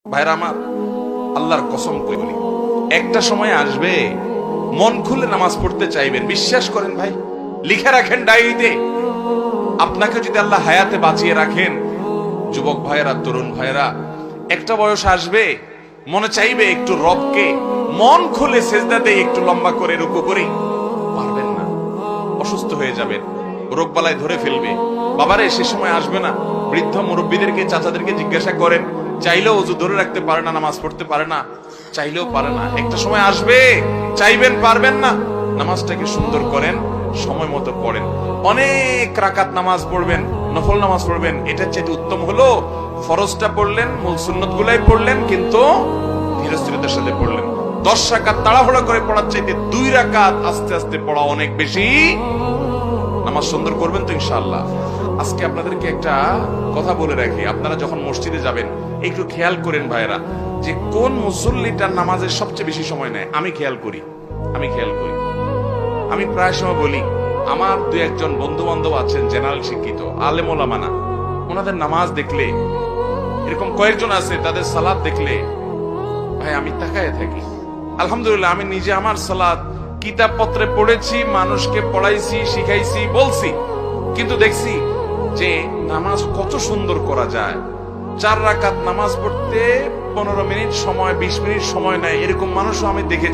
ভাইরা আমার, আল্লাহর কসম করে বলি, একটা সময় আসবে মন খুলে নামাজ পড়তে চাইবেন। বিশ্বাস করেন ভাই, লিখে রাখেন ডায়েরিতে। আপনাকে যদি আল্লাহ হায়াতে বাঁচিয়ে রাখেন, যুবক ভাইয়েরা, তরুণ ভাইয়েরা, একটা বয়স আসবে মনে চাইবে একটু রবকে মন খুলে সেজদা দেই, একটু লম্বা করে রুকু করি। পারবেন না, অসুস্থ হয়ে যাবেন, রোগ বালায় ধরে ফেলবে। বাবারে, সে সময় আসবে না? বৃদ্ধ মুরব্বীদেরকে, চাচাদেরকে জিজ্ঞাসা করেন, চাইলেও ওযু ধরে রাখতে পারে না, নামাজ পড়তে পারে না, চাইলেও পারে না। একটা সময় আসবে চাইবেন, পারবেন না। নামাজটাকে সুন্দর করেন, সময় মতো পড়েন, অনেক রাকাত নামাজ পড়বেন, নফল নামাজ পড়বেন। এটা চেয়ে উত্তম হলো ফরজটা পড়লেন, মূল সুন্নত গুলাই পড়লেন, কিন্তু ধীরস্থিরতার সাথে পড়লেন। 10 রাকাত তাড়াহুড়া করে পড়ার চাইতে 2 রাকাত আস্তে আস্তে পড়া অনেক বেশি। নামাজ সুন্দর করবেন তো ইনশাআল্লাহ। আজকে আপনাদেরকে একটা কথা বলে রাখি, আপনারা যখন মসজিদে যাবেন একটু খেয়াল করেন ভাইরা, যে কোন মুসল্লিটার নামাজের সবচেয়ে বেশি সময় নেয়। আমি খেয়াল করি। আমি প্রায় সময় বলি, আমার 2-1 বন্ধু বান্ধব আছেন জেনারেল শিক্ষিত, আলেম ওলামা না, ওনাদের নামাজ দেখলে, এরকম কয়েকজন আছে, তাদের সালাত দেখলে ভাই আমি তাকায় থাকি। আলহামদুলিল্লাহ, আমি নিজে আমার সালাত কিতাব পত্রে পড়েছি, মানুষকে পড়াইছি, শিখাইছি, বলছি, কিন্তু দেখছি যে নামাজ কত সুন্দর করা যায়। 4 রাকাত নামাজ পড়তে 15 মিনিট সময়, 20 মিনিট সময় নেয়, এরকম মানুষও আমি দেখেছি।